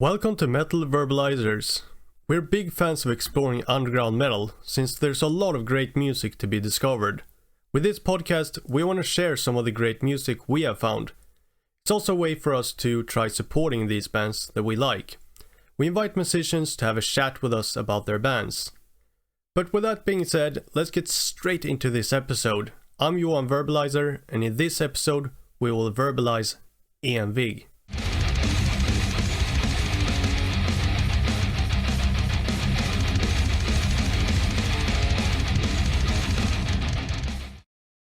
Welcome to Metal Verbalizers. We're big fans of exploring underground metal, since there's a lot of great music to be discovered. With this podcast, we want to share some of the great music we have found. It's also a way for us to try supporting these bands that we like. We invite musicians to have a chat with us about their bands. But with that being said, let's get straight into this episode. I'm Johan Verbalizer, and in this episode, we will verbalize Envig.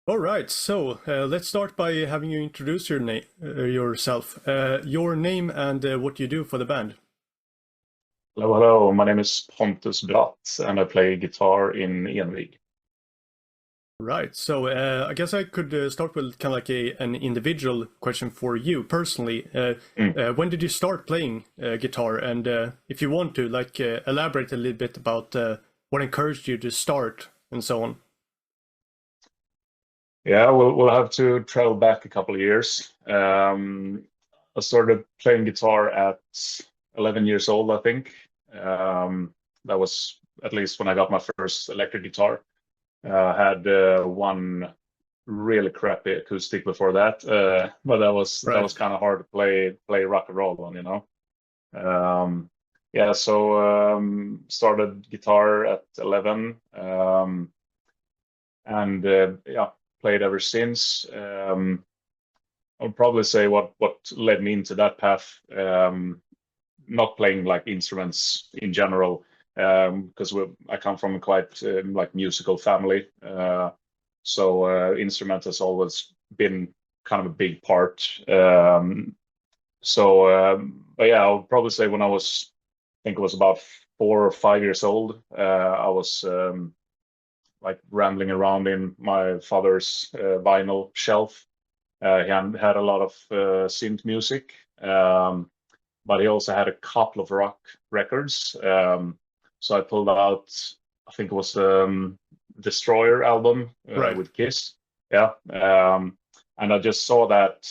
Alright, so let's start by having you introduce yourself, your name and what you do for the band. Hello. My name is Pontus Bratt, and I play guitar in Envig. Right, so I guess I could start with kind of like an individual question for you personally. When did you start playing guitar? And if you want to, elaborate a little bit about what encouraged you to start and so on. Yeah, we'll have to travel back a couple of years. I started playing guitar at 11 years old, I think. That was at least when I got my first electric guitar. I had one really crappy acoustic before that, but that was kind of hard to play rock and roll on, you know. Started guitar at 11, played ever since. I'll probably say what led me into that path, not playing like instruments in general, because I come from a quite musical family, so instrument has always been kind of a big part. I'll probably say when I think it was about 4 or 5 years old, I was rambling around in my father's vinyl shelf. He had a lot of synth music, but he also had a couple of rock records. So I pulled out, I think it was the Destroyer album with Kiss. Yeah. And I just saw that,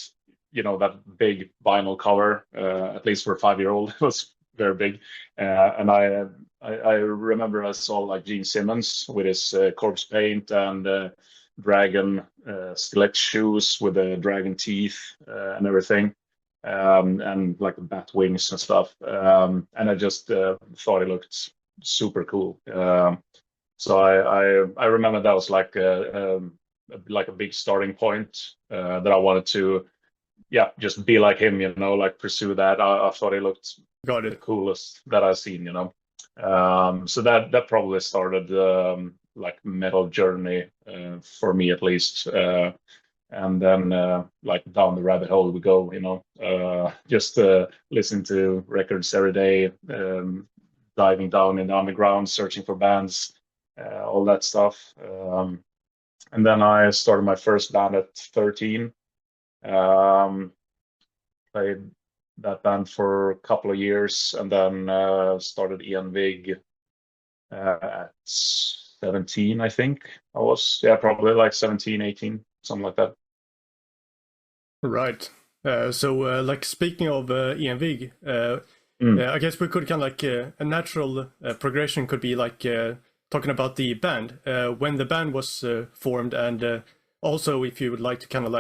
that big vinyl cover, at least for a 5-year-old, it was very big. And I remember I saw like Gene Simmons with his corpse paint and dragon stiletto shoes with the dragon teeth and everything, and like the bat wings and stuff. And I just thought it looked super cool. So I remember that was like a big starting point that I wanted to, just be like him, pursue that. I thought it looked the coolest that I've seen, So that probably started metal journey for me at least, and then down the rabbit hole we go, just listening to records every day, diving down in the underground, searching for bands, all that stuff. And then I started my first band at 13. Played that band for a couple of years, and then started Envig at 17, I think. I was, probably like 17, 18, something like that. Right. So speaking of Envig, I guess we could kind of a natural progression could be talking about the band, when the band was formed, and also if you would like to kind of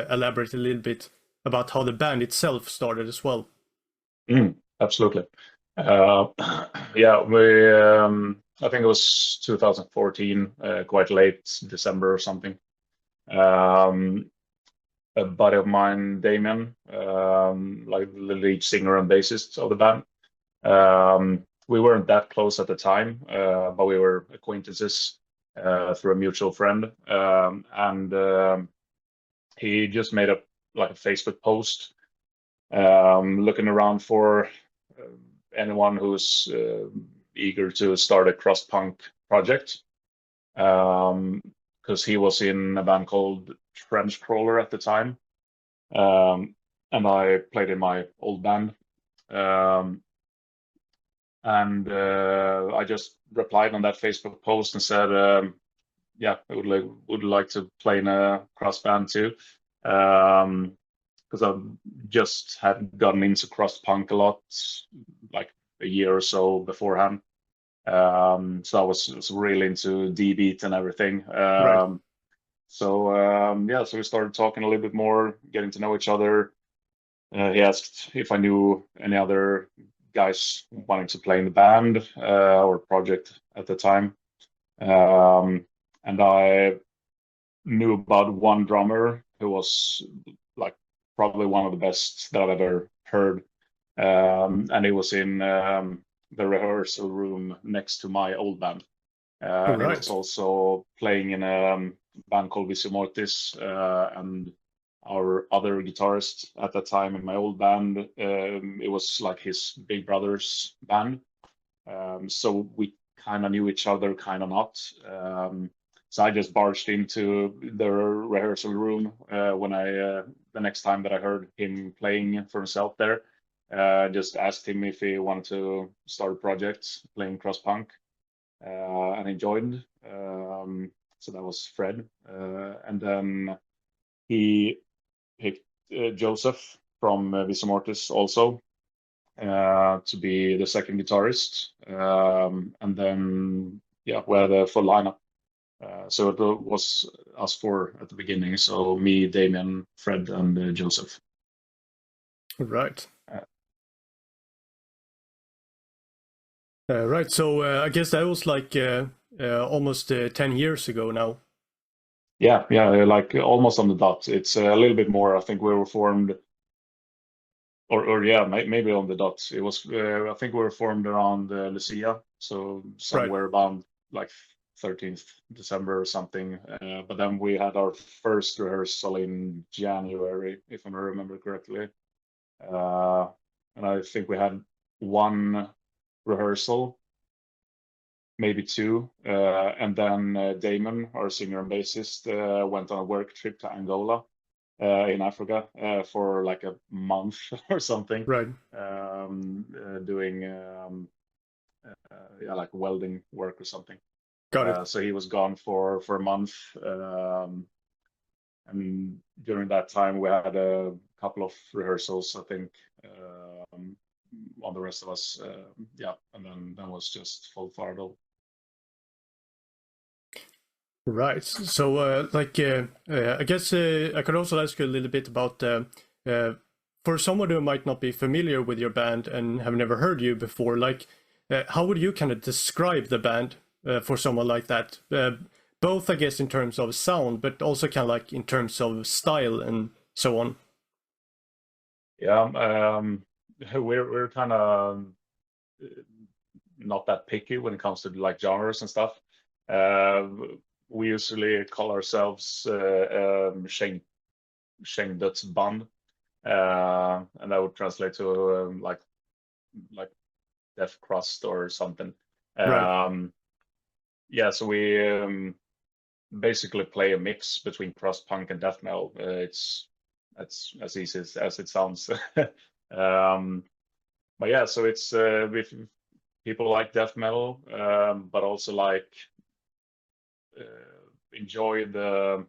elaborate a little bit about how the band itself started as well. Absolutely. I think it was 2014, quite late December or something. A buddy of mine, Damien, the lead singer and bassist of the band. We weren't that close at the time, but we were acquaintances through a mutual friend. And he just made a Facebook post looking around for anyone who's eager to start a cross-punk project, because he was in a band called Thrash at the time, and I played in my old band, and I just replied on that Facebook post and said, I would like to play in a cross band too, because because I just had gotten into crust punk a lot, like a year or so beforehand. So I was really into D-beat and everything. Right. So we started talking a little bit more, getting to know each other. He asked if I knew any other guys wanting to play in the band or project at the time. And I knew about one drummer who was like probably one of the best that I've ever heard. And he was in the rehearsal room next to my old band. And he was Right. also playing in a band called Visimortis, and our other guitarist at that time in my old band, it was like his big brother's band. So we kind of knew each other, kind of not. So I just barged into the rehearsal room when the next time that I heard him playing for himself there. Just asked him if he wanted to start a project playing cross punk, and he joined. So that was Fred, and then he picked Joseph from Visimortis also to be the second guitarist, and then we had a full lineup. So it was us four at the beginning. So me, Damien, Fred, and Joseph. Right. Uh, Right. So I guess that was like almost 10 years ago now. yeah, like almost on the dot. It's a little bit more. I think we were formed, or yeah, maybe on the dot. It was. I think we were formed around Lucia, so Right. somewhere around like 13th December or something. But then we had our first rehearsal in January, if I remember correctly. And I think we had one rehearsal, maybe two, and then Damon, our singer and bassist, went on a work trip to Angola in Africa for like a month or something, Right. doing like welding work or something. Got it. So he was gone for a month, and during that time we had a couple of rehearsals, I think, on the rest of us, and then was just full throttle. Right. So, I guess I could also ask you a little bit about for someone who might not be familiar with your band and have never heard you before, like, how would you kind of describe the band for someone like that? Both, I guess, in terms of sound, but also kind of like in terms of style and so on. Yeah, we're kind of not that picky when it comes to like genres and stuff. We usually call ourselves Kängdödsband, and that would translate to like death crust or something. Right. Yeah, so we basically play a mix between crust punk and death metal. That's as easy as it sounds. But yeah, so it's if people like death metal, but also like enjoy the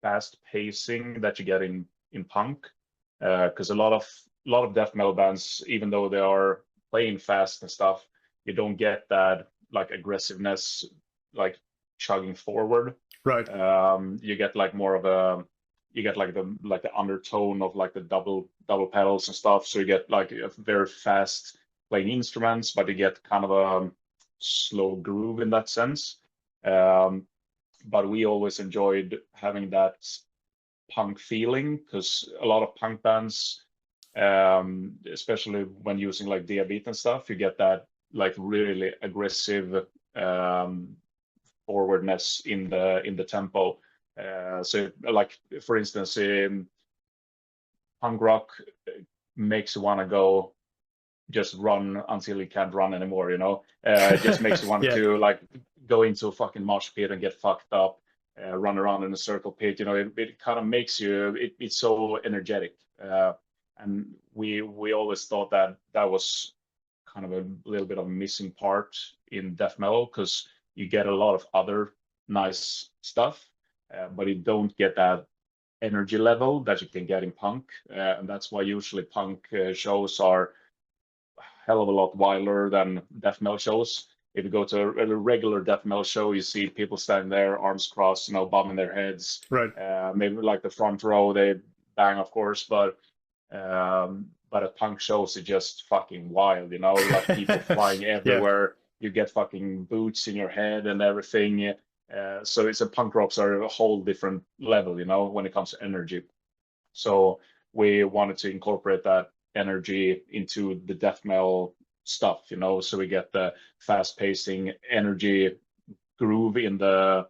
fast pacing that you get in punk, because a lot of death metal bands, even though they are playing fast and stuff, you don't get that like aggressiveness, like chugging forward. Right. You get like more of a you get like the undertone of like the double pedals and stuff. So you get like a very fast playing instruments, but you get kind of a slow groove in that sense. But we always enjoyed having that punk feeling, because a lot of punk bands, especially when using like D-beat and stuff, you get that like really aggressive forwardness in the tempo. So like for instance, punk rock makes you want to go just run until you can't run anymore, it just makes you want Yeah. to like go into a fucking mosh pit and get fucked up, run around in a circle pit. It kind of makes you, it's so energetic, and we always thought that was kind of a little bit of a missing part in death metal, because you get a lot of other nice stuff, but you don't get that energy level that you can get in punk, and that's why usually punk shows are a hell of a lot wilder than death metal shows. If you go to a regular death metal show, you see people standing there, arms crossed, bobbing their heads. Right. Maybe like the front row, they bang, of course, but at punk shows, it's just fucking wild, like people flying everywhere. You get fucking boots in your head and everything. So it's punk rocks are a whole different level, when it comes to energy. So we wanted to incorporate that energy into the death metal stuff, so we get the fast pacing energy groove in the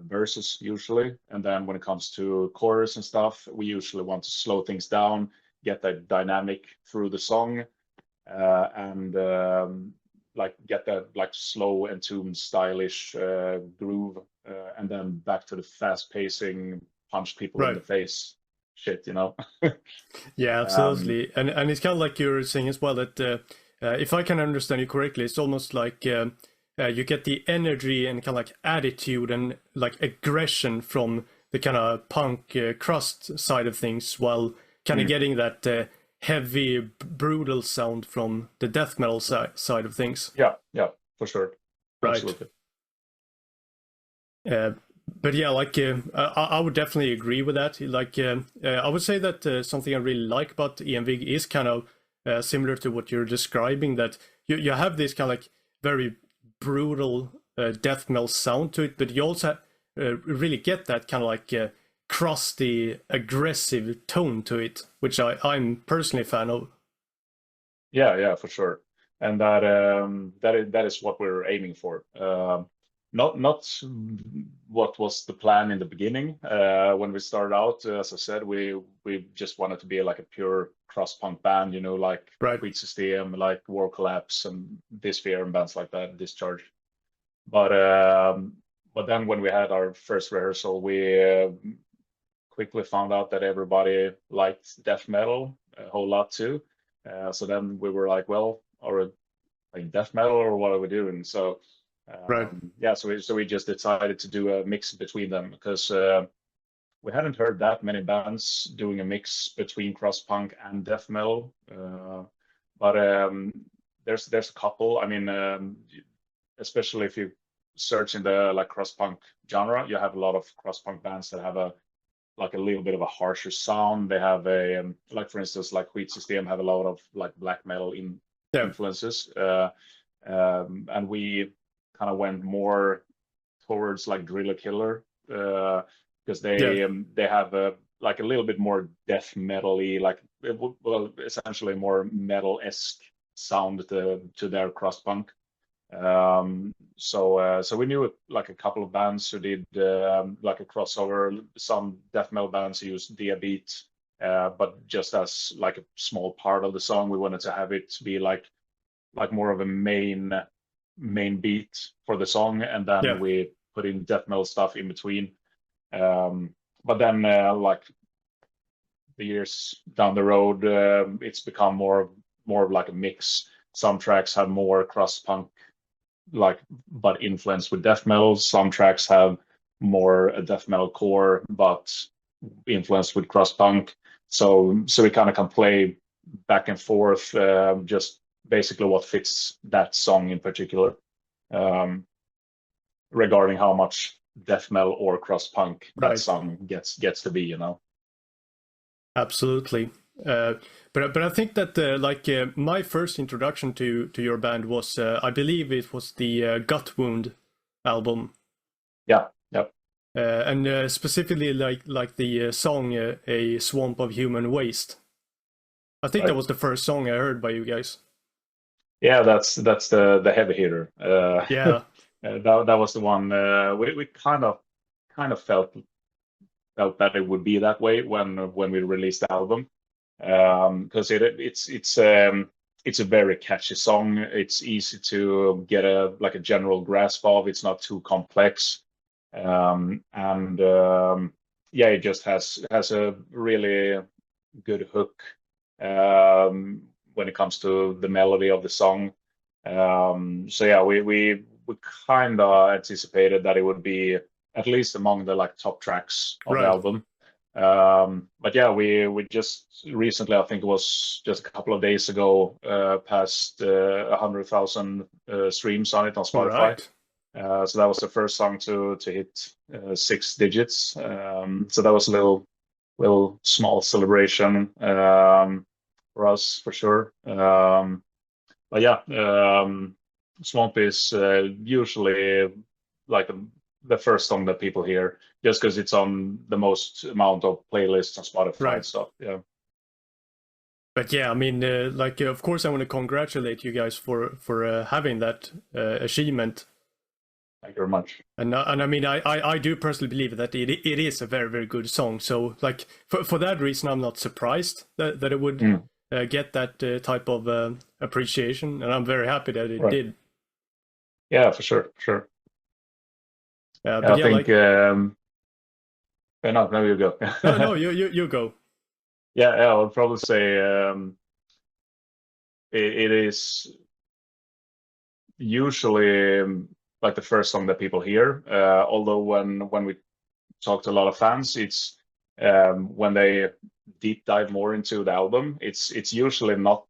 verses usually, and then when it comes to chorus and stuff, we usually want to slow things down, get that dynamic through the song, and like get that like slow and tuned stylish groove, and then back to the fast pacing punch people in the face shit. Yeah, absolutely. And it's kind of like you're saying as well that if I can understand you correctly, it's almost like you get the energy and kind of like attitude and like aggression from the kind of punk crust side of things, while kind of getting that heavy, brutal sound from the death metal side of things. Yeah, for sure. Right. Absolutely. But yeah, like I would definitely agree with that. Like I would say that something I really like about Envig is kind of similar to what you're describing, that you have this kind of like very brutal death metal sound to it, but you also really get that kind of like crusty, aggressive tone to it, which I'm personally a fan of. Yeah, for sure. And that is what we're aiming for. Not what was the plan in the beginning when we started out. As I said, we just wanted to be like a pure cross punk band, like Tweet System, like War Collapse and Dysphere and bands like that, Discharge. But then when we had our first rehearsal, we quickly found out that everybody liked death metal a whole lot too. So then we were like, well, are we playing death metal or what are we doing? So yeah, so we just decided to do a mix between them, because we hadn't heard that many bands doing a mix between cross punk and death metal. But there's a couple. I mean, especially if you search in the like cross punk genre, you have a lot of cross punk bands that have a little bit of a harsher sound. They have a like, for instance, like Wheat System have a lot of like black metal influences, and we kind of went more towards like Driller Killer, because they have like a little bit more death metal-y, like essentially more metal-esque sound to their cross punk. So we knew like a couple of bands who did like a crossover. Some death metal bands used Diabeat, but just as like a small part of the song, we wanted to have it be like more of a main beat for the song, and then we put in death metal stuff in between. But then like the years down the road, it's become more of like a mix. Some tracks have more cross punk like but influenced with death metal. Some tracks have more a death metal core but influenced with cross punk. So we kind of can play back and forth, just basically what fits that song in particular, regarding how much death metal or cross punk that song gets to be, Absolutely. But I think that my first introduction to your band was I believe it was the Gut Wound album. Yeah. And specifically like the song A Swamp of Human Waste. I think that was the first song I heard by you guys. Yeah, that's the heavy hitter. Yeah. That was the one we kind of felt that it would be that way when we released the album, because it's a very catchy song. It's easy to get a general grasp of. It's not too complex, and it just has a really good hook when it comes to the melody of the song. So yeah, we kind of anticipated that it would be at least among the top tracks of the album. But yeah, we just recently, I think it was just a couple of days ago, passed 100,000 streams on it on All Spotify. right. So that was the first song to hit 6 digits. So that was a little small celebration for us for sure. But yeah, Swamp is usually like the first song that people hear, just because it's on the most amount of playlists on Spotify and Right. stuff. Yeah, But yeah, I mean, of course, I want to congratulate you guys for having that achievement. thank you very much. And I mean, I do personally believe that it is a very, very good song. So like for that reason, I'm not surprised that it would Mm, get that type of appreciation, and I'm very happy that it right. did. Yeah, for sure, for sure. But I yeah, think. like No, you go. no, you go. Yeah, I would probably say it is usually like the first song that people hear. Although when we talk to a lot of fans, it's when they deep dive more into the album, it's usually not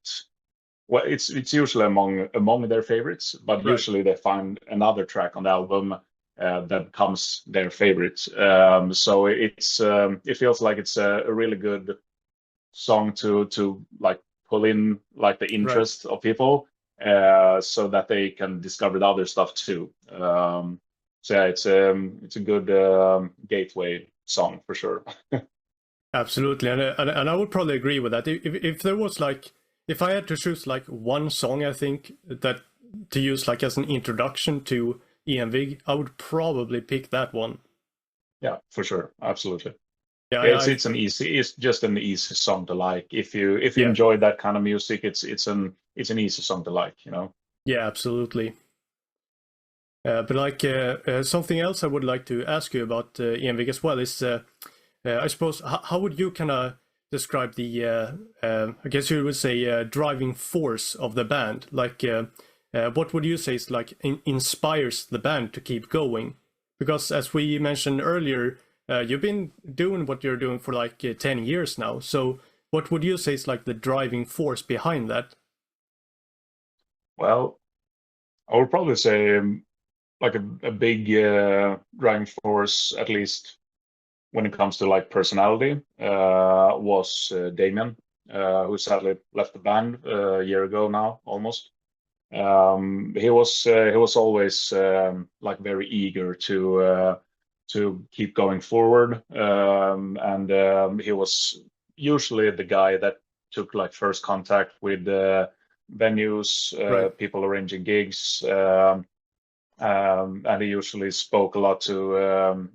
well, it's usually among their favorites, but Right. usually they find another track on the album that becomes their favorite. So it feels like it's a really good song to like pull in like the Right. interest of people so that they can discover the other stuff too. So yeah, it's a good gateway song for sure. Absolutely, and I would probably agree with that. If there was like, if I had to choose like one song, I think that to use like as an introduction to Envig, I would probably pick that one. Yeah, for sure, absolutely. Yeah, Yeah, it's just an easy song to like. If you yeah, enjoy that kind of music, it's an easy song to like, you know. yeah, absolutely. But like something else I would like to ask you about Envig as well is, I suppose, how would you kind of describe the, I guess you would say, driving force of the band? Like, what would you say is like inspires the band to keep going? Because as we mentioned earlier, you've been doing what you're doing for like 10 years now. So what would you say is like the driving force behind that? Well, I would probably say like a big driving force, at least when it comes to like personality, was Damien, who sadly left the band a year ago now, almost. He was always like very eager to keep going forward, and he was usually the guy that took like first contact with venues, Right. people arranging gigs, and he usually spoke a lot to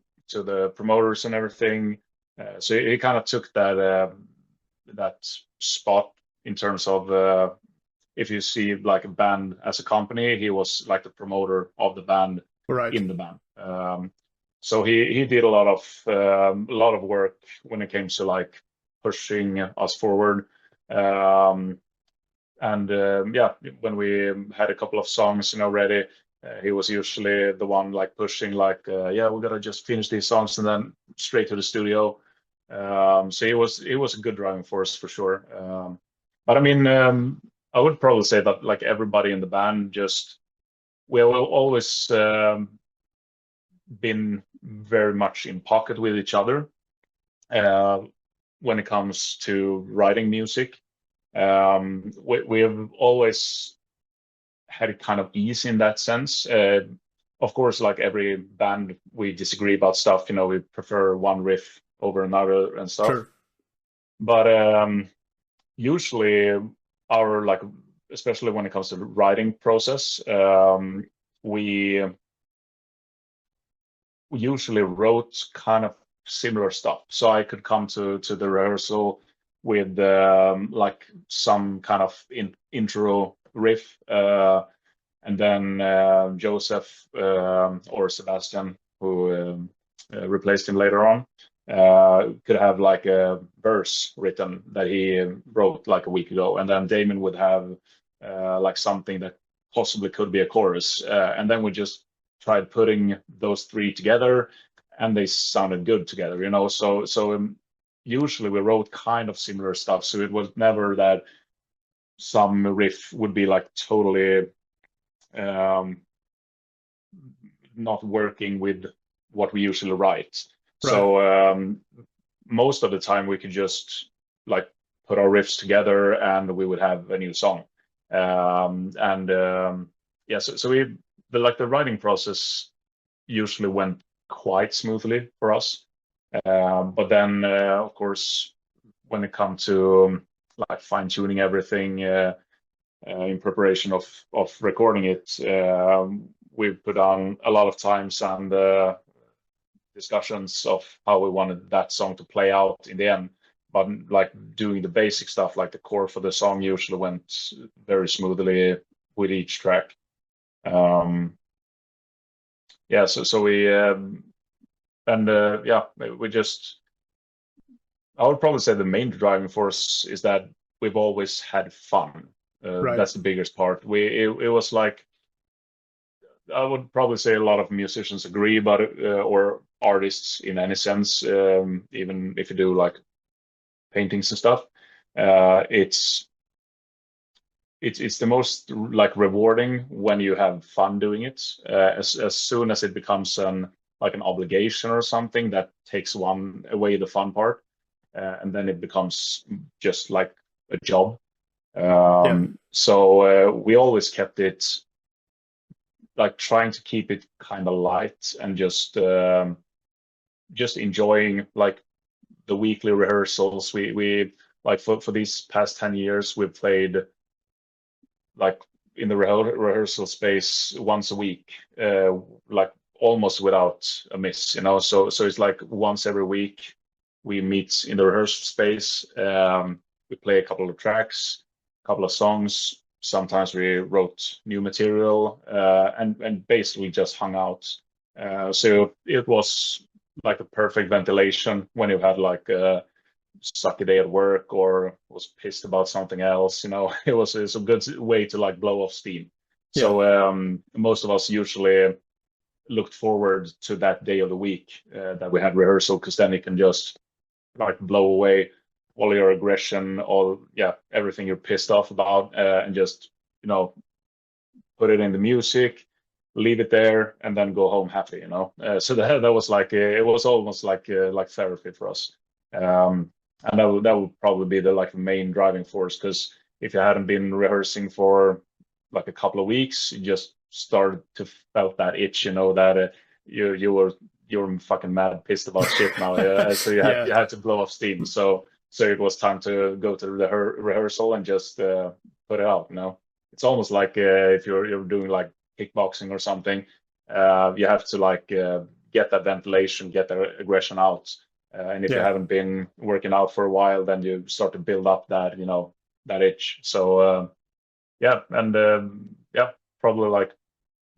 the promoters and everything. So he kind of took that spot in terms of if you see like a band as a company, he was like the promoter of the band Right. in the band. So he did a lot of work when it came to like pushing us forward. And yeah, when we had a couple of songs, ready, he was usually the one like pushing, like, yeah, we gotta just finish these songs and then straight to the studio. So he was a good driving force for sure. But I mean, I would probably say that like everybody in the band just we have always been very much in pocket with each other uh, when it comes to writing music. We have always had it kind of easy in that sense. Of course, like every band, we disagree about stuff. We prefer one riff over another and stuff. Sure. But usually, our like, especially when it comes to the writing process, we usually wrote kind of similar stuff. So I could come to the rehearsal with like some kind of intro riff, and then Joseph or Sebastian, who replaced him later on, could have like a verse written that he wrote like a week ago, and then Damon would have like something that possibly could be a chorus, and then we just tried putting those three together, and they sounded good together. So usually we wrote kind of similar stuff, so it was never that some riff would be like totally not working with what we usually write. Right. So most of the time we could just like put our riffs together and we would have a new song. Yeah, so the writing process usually went quite smoothly for us. But then, of course, when it comes to like fine tuning everything in preparation of recording it, we've put on a lot of times and discussions of how we wanted that song to play out in the end. But like doing the basic stuff, like the core for the song, usually went very smoothly with each track. Yeah, so we yeah, we just, I would probably say the main driving force is that we've always had fun. Right. That's the biggest part. It was like, I would probably say a lot of musicians agree, but or artists in any sense, even if you do like paintings and stuff, it's the most like rewarding when you have fun doing it. As soon as it becomes like an obligation or something, that takes one away the fun part, and then it becomes just like a job. So we always kept it like trying to keep it kind of light and just enjoying like the weekly rehearsals. We like for these past 10 years we've played like in the rehearsal space once a week, like almost without a miss, you know. So it's like once every week we meet in the rehearsal space. We play a couple of tracks, a couple of songs. Sometimes we wrote new material, and basically just hung out. So it was like a perfect ventilation when you had like a sucky day at work or was pissed about something else. You know, it's a good way to like blow off steam. So most of us usually looked forward to that day of the week that we had rehearsal, because then you can just like blow away all your aggression, everything you're pissed off about, and just, you know, put it in the music, leave it there, and then go home happy, you know. So that was like it was almost like therapy for us. And that would probably be the main driving force, because if you hadn't been rehearsing for like a couple of weeks, you just started to felt that itch, you know, that you're fucking mad, pissed about shit now. So you had to blow off steam. So it was time to go to the rehearsal and just put it out. You know, it's almost like if you're doing like kickboxing or something, you have to like get that ventilation, get the aggression out. And if you haven't been working out for a while, then you start to build up that, you know, that itch. So probably like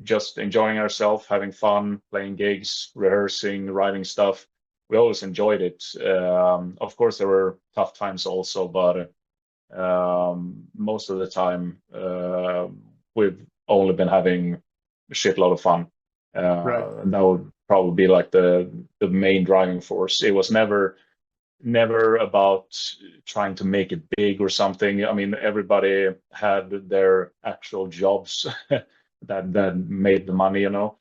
just enjoying ourselves, having fun, playing gigs, rehearsing, writing stuff. We always enjoyed it. Of course, there were tough times also, but most of the time we've only been having a shitload of fun. And that would probably be like the main driving force. It was never about trying to make it big or something. I mean, everybody had their actual jobs that made the money, you know.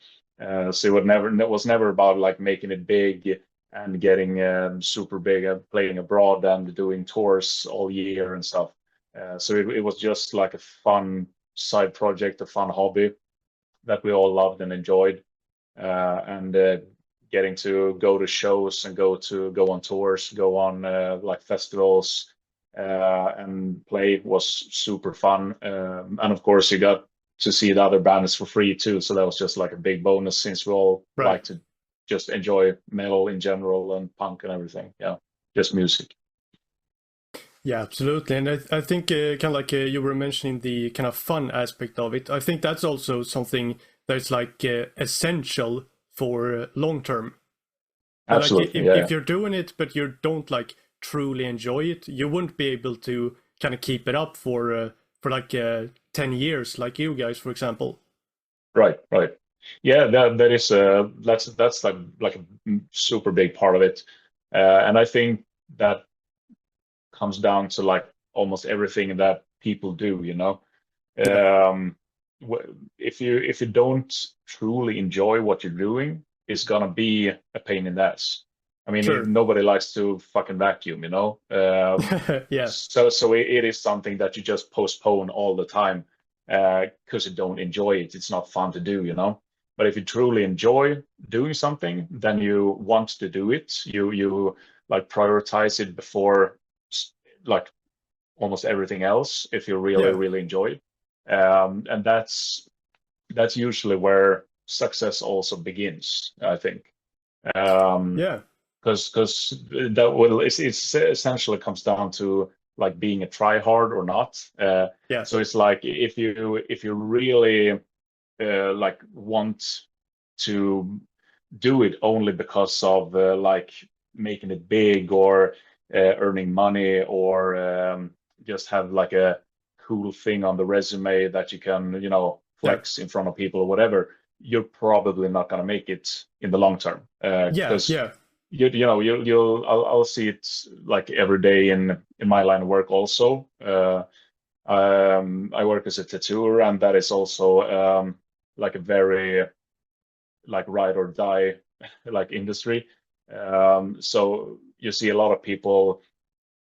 So it was never about like making it big and getting super big and playing abroad and doing tours all year and stuff. So it was just like a fun side project, a fun hobby that we all loved and enjoyed. And getting to go to shows and go on tours, go on like festivals, and play was super fun. And of course, you got to see the other bands for free too. So that was just like a big bonus, since we all like to just enjoy metal in general and punk and everything. Yeah, just music. Yeah, absolutely. And I think kind of like you were mentioning the kind of fun aspect of it. I think that's also something that's like essential for long term. Absolutely. Like if you're doing it but you don't like truly enjoy it, you wouldn't be able to kind of keep it up for like 10 years, like you guys, for example. Right. Yeah, that is that's like a super big part of it. And I think that comes down to like almost everything that people do, you know. Yeah. If you don't truly enjoy what you're doing, it's gonna be a pain in the ass. I mean, Sure. nobody likes to fucking vacuum, you know. Yeah. So it is something that you just postpone all the time because you don't enjoy it. It's not fun to do, you know. But if you truly enjoy doing something, then you want to do it. You like prioritize it before like almost everything else if you really Yeah. really enjoy it. And that's usually where success also begins, I think. Um, Yeah. because that will it's essentially comes down to like being a try hard or not. Yeah. So it's like if you really like want to do it only because of like making it big or earning money or just have like a cool thing on the resume that you can, you know, Yeah. flex in front of people or whatever, you're probably not going to make it in the long term. Yeah. Because Yeah. you know I'll see it like every day in my line of work also. I work as a tattooer, and that is also like a very like ride or die like industry. So you see a lot of people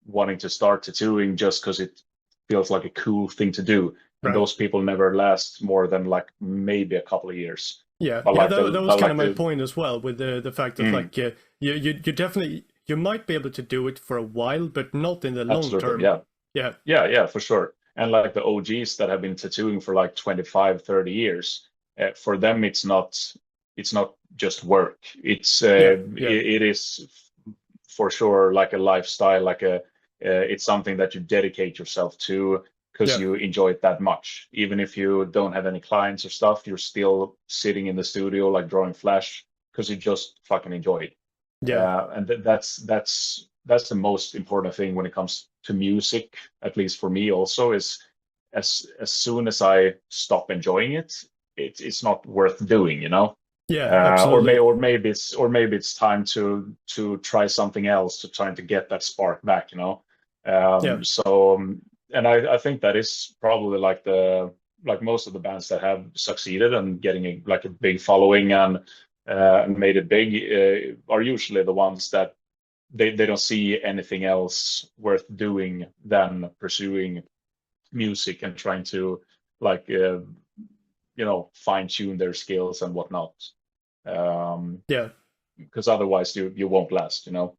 wanting to start tattooing just because it feels like a cool thing to do, and Right. those people never last more than like maybe a couple of years. Yeah. But Yeah. like That was but kind of like my the point as well, with the fact that mm, like you definitely you might be able to do it for a while, but not in the long absolutely, term. yeah. Yeah. Yeah, for sure. And like the OGs that have been tattooing for like 25, 30 years, for them it's not just work. Yeah. Yeah. It is for sure like a lifestyle, like it's something that you dedicate yourself to because Yeah. you enjoy it that much. Even if you don't have any clients or stuff, you're still sitting in the studio like drawing Flash because you just fucking enjoy it. Yeah. And that's the most important thing when it comes to music, at least for me also, is as soon as I stop enjoying it, it's not worth doing, you know. Yeah. Or Absolutely. maybe it's time to try something else to trying to get that spark back, you know. Yeah. And I think that is probably like most of the bands that have succeeded and getting like a big following and made it big are usually the ones that they don't see anything else worth doing than pursuing music and trying to like fine tune their skills and whatnot. Yeah. Because otherwise you won't last, you know.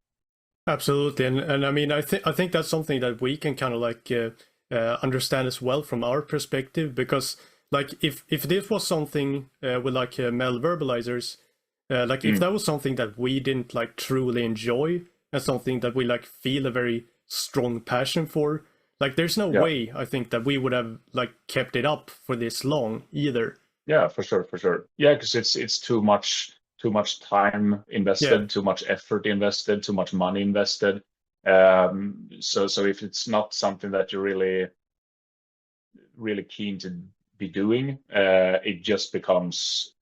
Absolutely, and I mean, I think that's something that we can kind of like understand as well from our perspective, because like if this was something with like Mel Verbalizers, like if Mm, that was something that we didn't like truly enjoy and something that we like feel a very strong passion for, like there's no yeah. way I think that we would have like kept it up for this long either. Yeah, for sure. Yeah, because it's too much time Yeah, invested, too much effort invested, too much money invested. So if it's not something that you're really really keen to be doing, it just becomes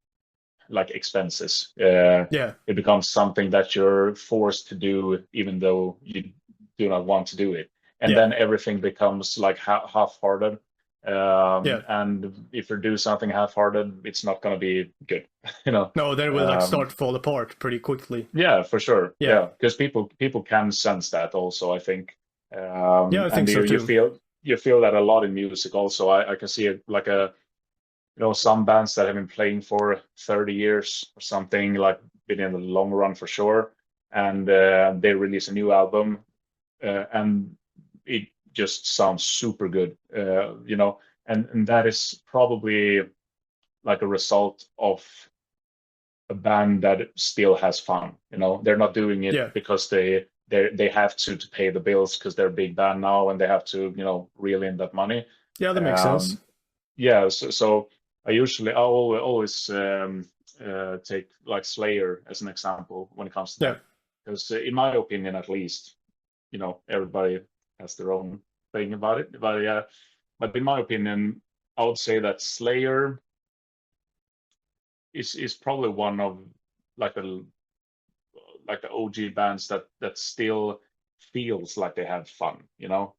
like expenses. yeah, It becomes something that you're forced to do even though you do not want to do it, and yeah, then everything becomes like half-hearted. yeah. And if you do something half-hearted, it's not going to be good, you know. No, then it will like Um, start to fall apart pretty quickly. yeah, for sure. Yeah, Yeah, because people can sense that also, I think. yeah, I think And so you too. feel that a lot in music also. I can see it like some bands that have been playing for 30 years or something, like been in the long run for sure, and they release a new album, and it just sounds super good, and that is probably like a result of a band that still has fun. They're not doing it Yeah, because they have to pay the bills because they're a big band now and they have to reel in that money. yeah, that makes sense. Um, yeah, so I always take like Slayer as an example when it comes to Yeah. that, because in my opinion, at least, everybody has their own thing about it, but yeah, but in my opinion, I would say that Slayer is probably one of like the OG bands that still feels like they had fun, you know.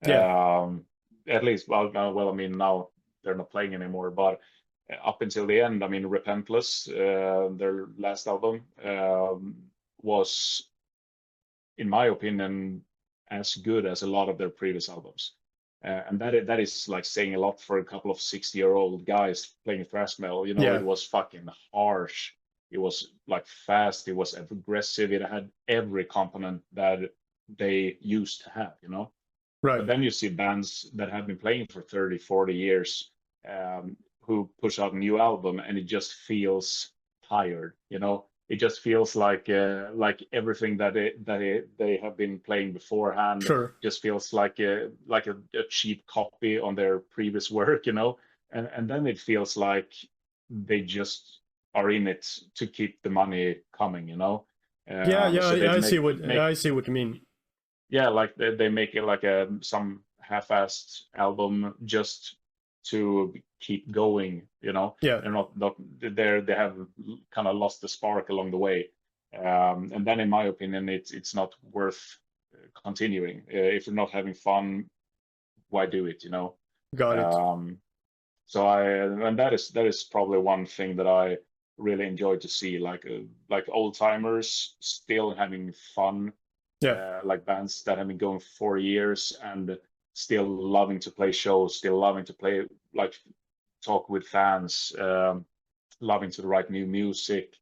Yeah. At least, well, I mean, now they're not playing anymore, but up until the end, I mean, Repentless, their last album, was, in my opinion, as good as a lot of their previous albums. And that is like saying a lot for a couple of 60-year-old guys playing thrash metal. You know, Yeah. it was fucking harsh. It was like fast. It was aggressive. It had every component that they used to have, you know. Right. But then you see bands that have been playing for 30, 40 years, who push out a new album and it just feels tired, you know. It just feels like everything that they have been playing beforehand Sure. just feels like a cheap copy on their previous work, you know. And then it feels like they just are in it to keep the money coming, you know. Yeah, yeah, So they make I see what you mean. yeah, like they make it like some half-assed album just to keep going, you know. Yeah. They're not they have kind of lost the spark along the way. And then in my opinion it's not worth continuing. If you're not having fun, why do it, you know? Got it. Um, so I and that is probably one thing that I really enjoy to see, like old timers still having fun, Yeah. like bands that have been going for 4 years and still loving to play shows, still loving to play, like talk with fans, loving to write new music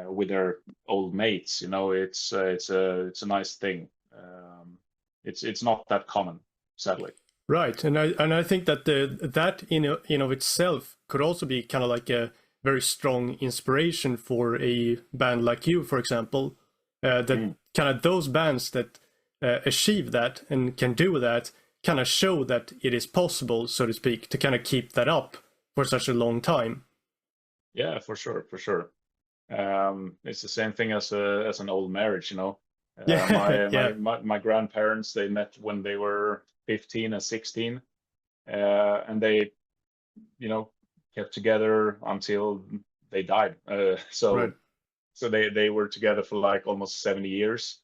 with their old mates. You know, it's a nice thing. It's not that common, sadly. Right, and I think that that in of itself could also be kind of like a very strong inspiration for a band like you, for example. That kind of those bands that achieve that and can do that kind of show that it is possible, so to speak, to kind of keep that up for such a long time. Yeah, for sure, for sure. It's the same thing as an old marriage, you know. Yeah, yeah, My grandparents, they met when they were 15 and 16, and they, you know, kept together until they died. right. So they were together for like almost 70 years.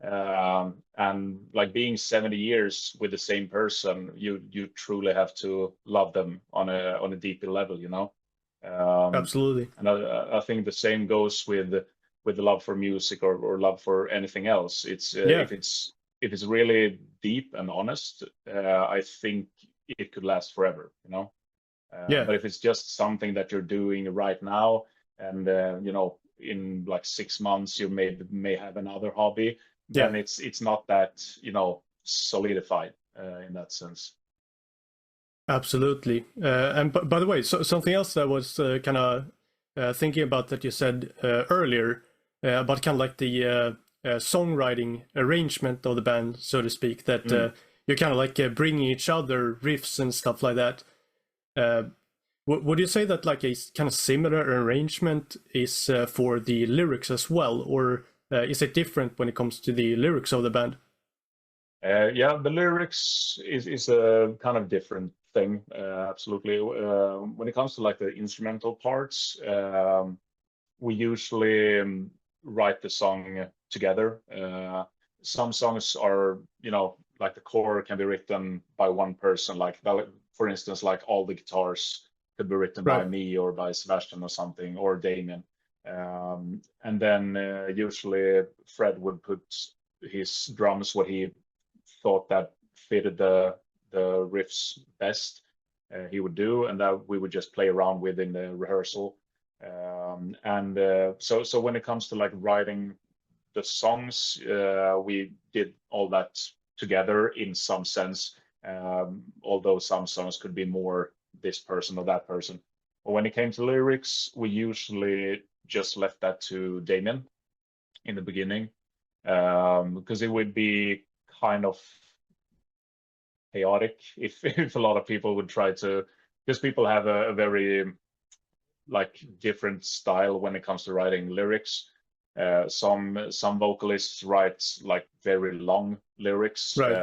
And like being 70 years with the same person, you truly have to love them on a deeper level, you know. Um, Absolutely. and I think the same goes with the love for music or love for anything else. It's Yeah, if it's really deep and honest, I think it could last forever, you know. yeah, But if it's just something that you're doing right now, and you know, in like 6 months you may have another hobby, yeah. then it's not that, you know, solidified in that sense. Absolutely. And by the way, so something else that I was kind of thinking about that you said earlier about kind of like the songwriting arrangement of the band, so to speak, that you're kind of like bringing each other riffs and stuff like that. Would you say that like a kind of similar arrangement is for the lyrics as well, or is it different when it comes to the lyrics of the band? Yeah, the lyrics is a kind of different thing, absolutely. When it comes to like the instrumental parts, we usually write the song together. Some songs are, you know, like the core can be written by one person, like for instance, like all the guitars could be written by Right. me or by Sebastian or something, or Damien. And then usually Fred would put his drums what he thought that fitted the riffs best, he would do, and that we would just play around with in the rehearsal. And so when it comes to like writing the songs, we did all that together in some sense, although some songs could be more this person or that person. But when it came to lyrics, we usually just left that to Damien in the beginning, because it would be kind of chaotic if if a lot of people would try to, because people have a very like different style when it comes to writing lyrics. Some vocalists write like very long lyrics, Right.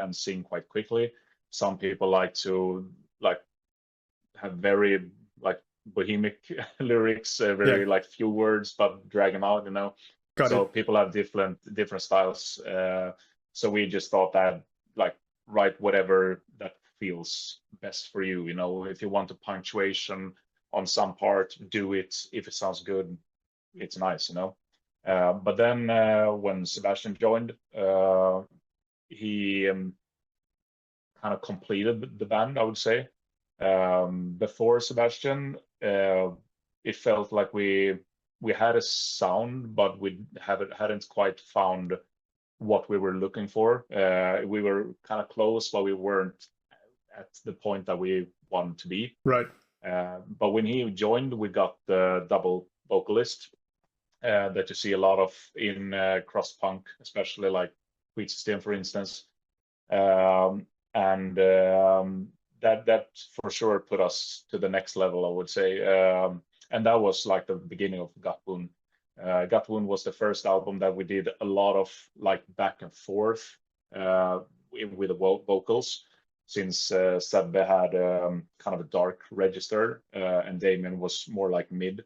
and sing quite quickly. Some people like to like have very like bohemic lyrics, Yeah. very like few words but drag them out, you know. Got So it. people have different styles. So we just thought that like write whatever that feels best for you. You know, if you want a punctuation on some part, do it. If it sounds good, it's nice. You know. But then when Sebastian joined, he kind of completed the band, I would say. Before Sebastian, it felt like we had a sound, but we hadn't quite found what we were looking for. We were kind of close, but we weren't at the point that we wanted to be. Right. But when he joined, we got the double vocalist that you see a lot of in cross punk, especially like Wheat System, for instance. And that for sure put us to the next level, I would say. And that was like the beginning of Gatwoon. Gatwoon was the first album that we did a lot of like back and forth with the vocals, since Sebbe had kind of a dark register and Damien was more like mid.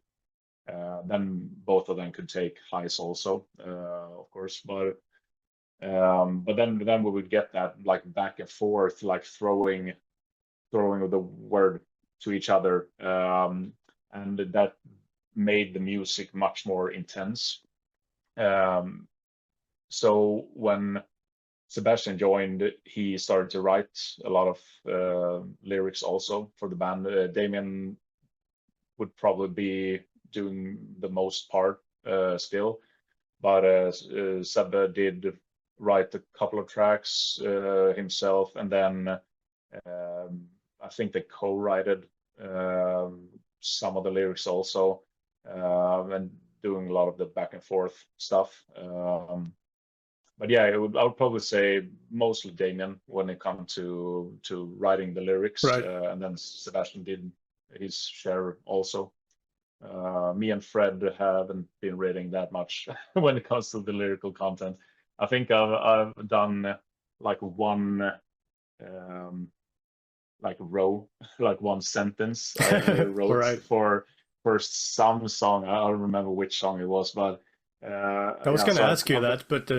Then both of them could take highs also, of course, but then we would get that like back and forth, like throwing the word to each other, and that made the music much more intense. So when Sebastian joined, he started to write a lot of lyrics also for the band. Damien would probably be doing the most part still, but Sebbe did write a couple of tracks himself, and then I think they co-wrote some of the lyrics also, and doing a lot of the back and forth stuff. But yeah, I would probably say mostly Damien when it comes to writing the lyrics, Right. and then Sebastian did his share also. Me and Fred haven't been reading that much when it comes to the lyrical content. I think I've done like one like row, like one sentence I wrote Right. for some song. I don't remember which song it was, but I was yeah. gonna So ask you that, but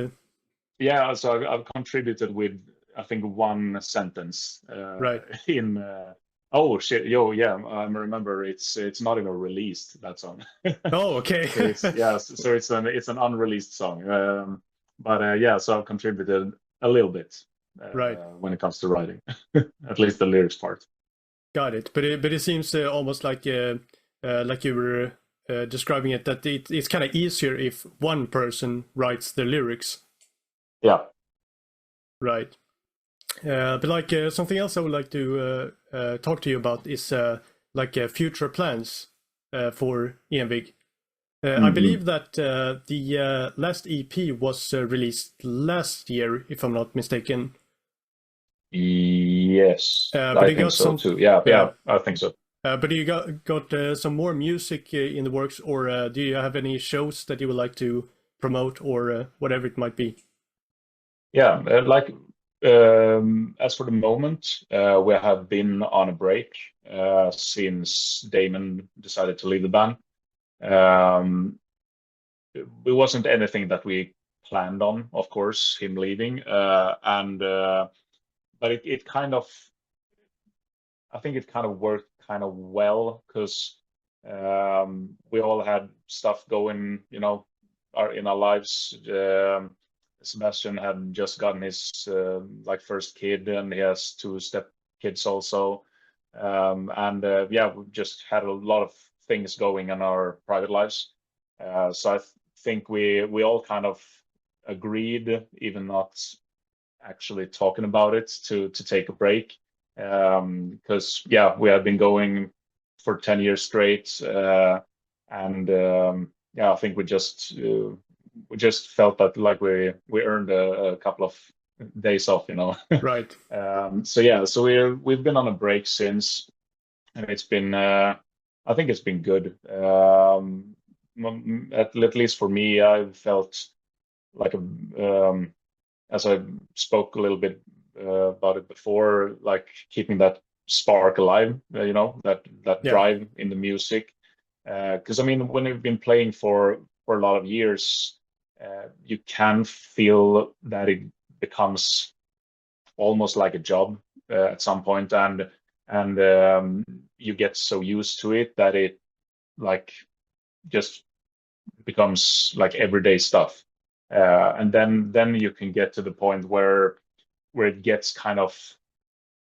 yeah, so I've contributed with I think one sentence right. in. Oh shit! Yo, yeah, I remember. It's not even released, that song. Oh, okay. So it's an unreleased song. But yeah, so I've contributed a little bit Right. when it comes to writing, at least the lyrics part. Got it. But it seems almost like you were describing it, that it's kind of easier if one person writes the lyrics. Yeah. Right. But like something else I would like to talk to you about is like future plans for Envig. I believe that the last EP was released last year, if I'm not mistaken. Yes, But I you think got so some, too. Yeah, I think so. but you got some more music in the works, or do you have any shows that you would like to promote, or whatever it might be? Yeah, as for the moment, we have been on a break since Damon decided to leave the band. It wasn't anything that we planned on, of course, him leaving, but it kind of, I think it kind of worked kind of well because we all had stuff going, you know, in our lives. Sebastian had just gotten his like first kid, and he has two step kids also. And yeah, we just had a lot of things going in our private lives. So I think we all kind of agreed, even not actually talking about it, to take a break. Because yeah, we have been going for 10 years straight, and yeah, I think we just felt that like we earned a couple of days off, you know. Right. So yeah, so we've been on a break since, and it's been I think it's been good. At least for me, I've felt like as I spoke a little bit about it before, like keeping that spark alive, you know, that Yeah. drive in the music. Because I mean, when we've been playing for a lot of years, you can feel that it becomes almost like a job at some point, and you get so used to it that it like just becomes like everyday stuff. And then you can get to the point where it gets kind of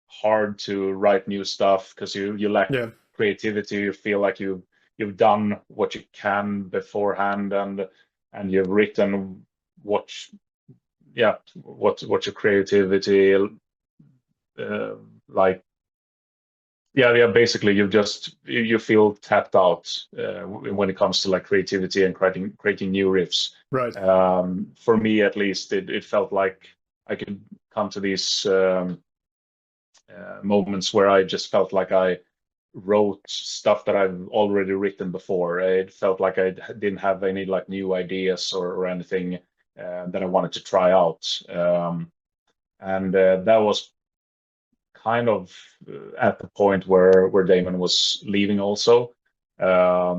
hard to write new stuff because you lack Yeah. creativity. You feel like you've done what you can beforehand, and you've written what what your creativity like basically you feel tapped out when it comes to like creativity and creating new riffs. Right. For me at least, it felt like I could come to these moments where I just felt like I wrote stuff that I've already written before. It felt like I didn't have any like new ideas or anything that I wanted to try out. And that was kind of at the point where Damon was leaving also. I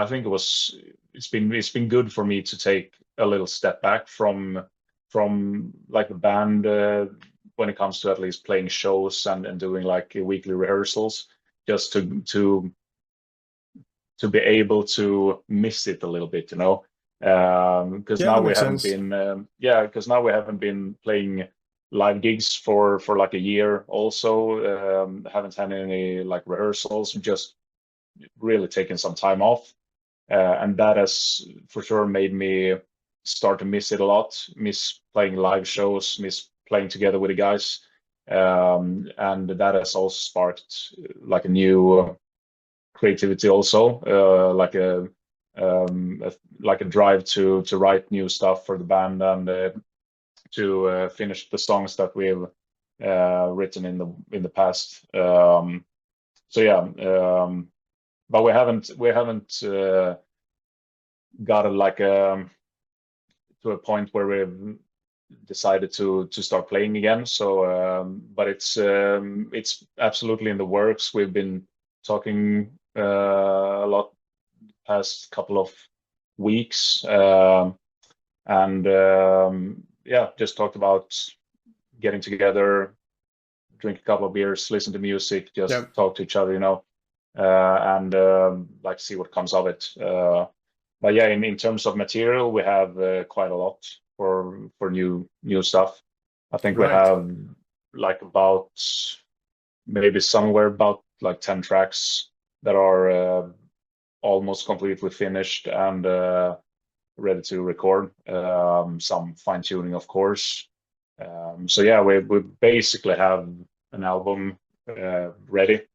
think it's been good for me to take a little step back from like the band when it comes to at least playing shows and doing like weekly rehearsals, just to be able to miss it a little bit, you know. Because now we haven't been because now we haven't been playing live gigs for like a year also. Haven't had any like rehearsals, just really taken some time off, and that has for sure made me start to miss it a lot, miss playing live shows, miss playing together with the guys, and that has also sparked like a new creativity also, like a drive to write new stuff for the band and to finish the songs that we've written in the past. But we haven't got like to a point where we've decided to start playing again. So, but it's absolutely in the works. We've been talking a lot past couple of weeks, and just talked about getting together, drink a couple of beers, listen to music, just talk to each other, you know, and like see what comes of it. But yeah, in terms of material, we have quite a lot for new stuff. I think we have like about maybe somewhere about like 10 tracks that are almost completely finished and ready to record. Some fine tuning, of course. So yeah, we basically have an album ready.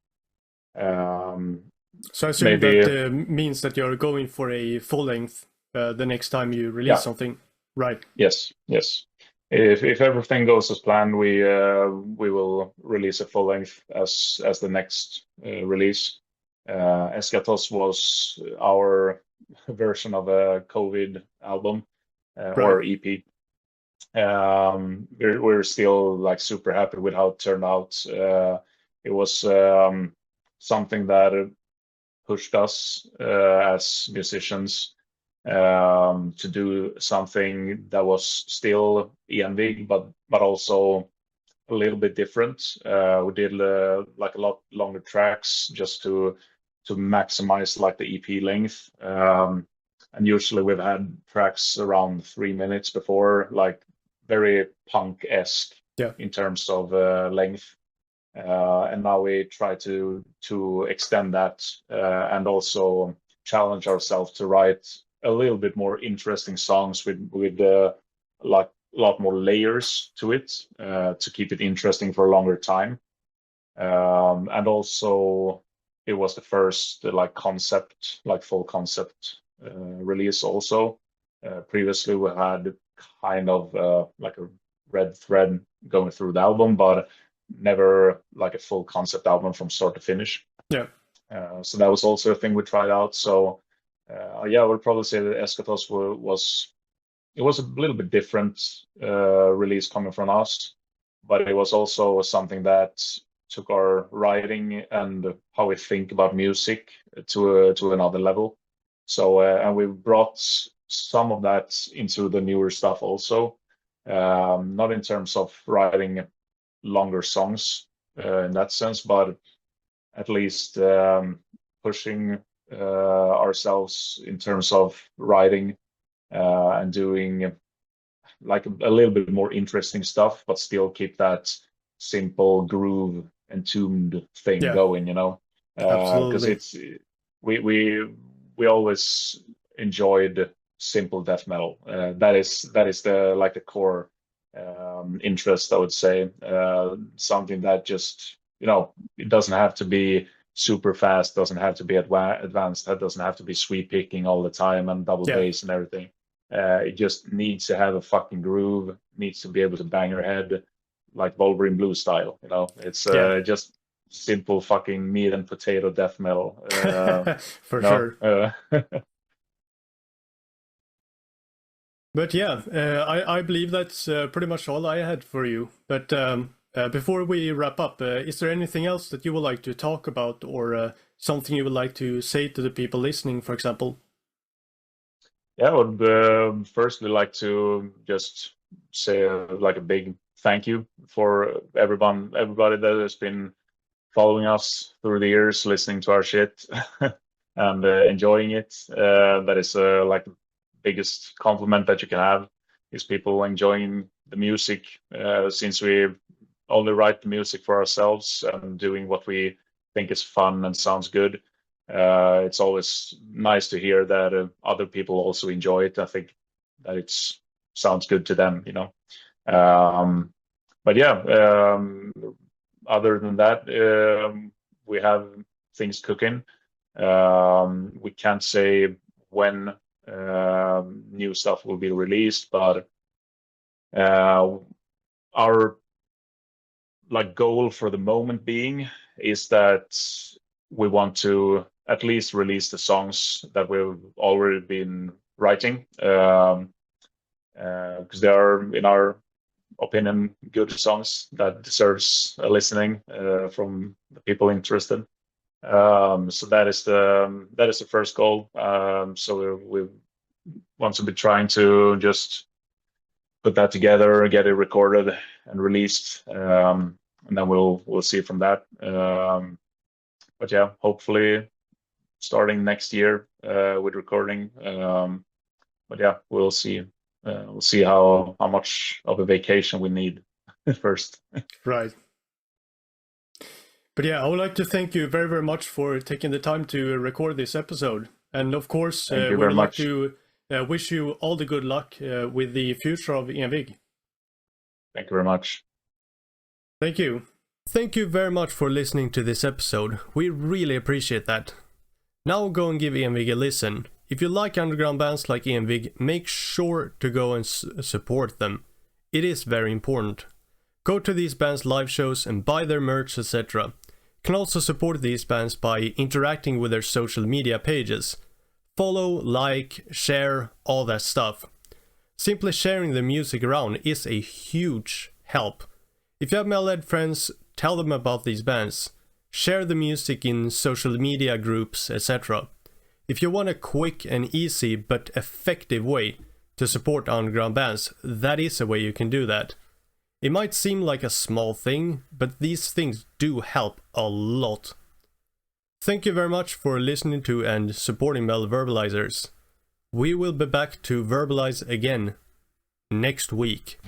So I assume that means that you're going for a full length the next time you release something, right? Yes. If everything goes as planned, we will release a full length as the next release. Eschatos was our version of a COVID album or EP. We're still like super happy with how it turned out. It was something that pushed us as musicians to do something that was still Envig, but also a little bit different. We did like a lot longer tracks just to maximize like the EP length. And usually we've had tracks around 3 minutes before, like very punk-esque in terms of length. And now we try to extend that and also challenge ourselves to write a little bit more interesting songs with like a lot more layers to it to keep it interesting for a longer time. And also it was the first like full concept release also. Previously we had kind of like a red thread going through the album, but never like a full concept album from start to finish. So that was also a thing we tried out. So we'll probably say that Eschatos was a little bit different release coming from us, but it was also something that took our writing and how we think about music to another level. So and we brought some of that into the newer stuff also, not in terms of writing longer songs in that sense, but at least pushing ourselves in terms of writing and doing like a little bit more interesting stuff, but still keep that simple groove and tuned thing Yeah, going, you know, because absolutely. it's we always enjoyed simple death metal. That is the like the core interest, I would say. Something that just, you know, it doesn't have to be super fast, doesn't have to be advanced, that doesn't have to be sweep picking all the time and double Yeah, bass and everything. It just needs to have a fucking groove, needs to be able to bang your head like Wolverine Blue style, you know. It's yeah. just simple fucking meat and potato death metal. For No, sure. But yeah, I believe that's pretty much all I had for you. But before we wrap up, is there anything else that you would like to talk about, or something you would like to say to the people listening, for example? yeah, I would firstly like to just say like a big thank you for everybody that has been following us through the years, listening to our shit and enjoying it. That is like the biggest compliment that you can have, is people enjoying the music, since we only write the music for ourselves and doing what we think is fun and sounds good. It's always nice to hear that other people also enjoy it. I think that it sounds good to them, you know. But yeah, other than that, we have things cooking. We can't say when new stuff will be released, but our like goal for the moment being is that we want to at least release the songs that we've already been writing, because they are, in our opinion, good songs that deserves a listening from the people interested. So that is the first goal. So we want to be trying to just put that together, get it recorded and released, and then we'll see from that. But yeah, hopefully starting next year with recording. But yeah, we'll see. We'll see how much of a vacation we need first. Right. But yeah, I would like to thank you very, very much for taking the time to record this episode. And of course, Thank you we very would like much. to wish you all the good luck with the future of Envig. Thank you very much. Thank you. Thank you very much for listening to this episode. We really appreciate that. Now go and give Envig a listen. If you like underground bands like Envig, make sure to go and support them. It is very important. Go to these bands' live shows and buy their merch, etc. You can also support these bands by interacting with their social media pages. Follow, like, share, all that stuff. Simply sharing the music around is a huge help. If you have metalhead friends, tell them about these bands. Share the music in social media groups, etc. If you want a quick and easy but effective way to support underground bands, that is a way you can do that. It might seem like a small thing, but these things do help a lot. Thank you very much for listening to and supporting Metal Verbalizers. We will be back to verbalize again next week.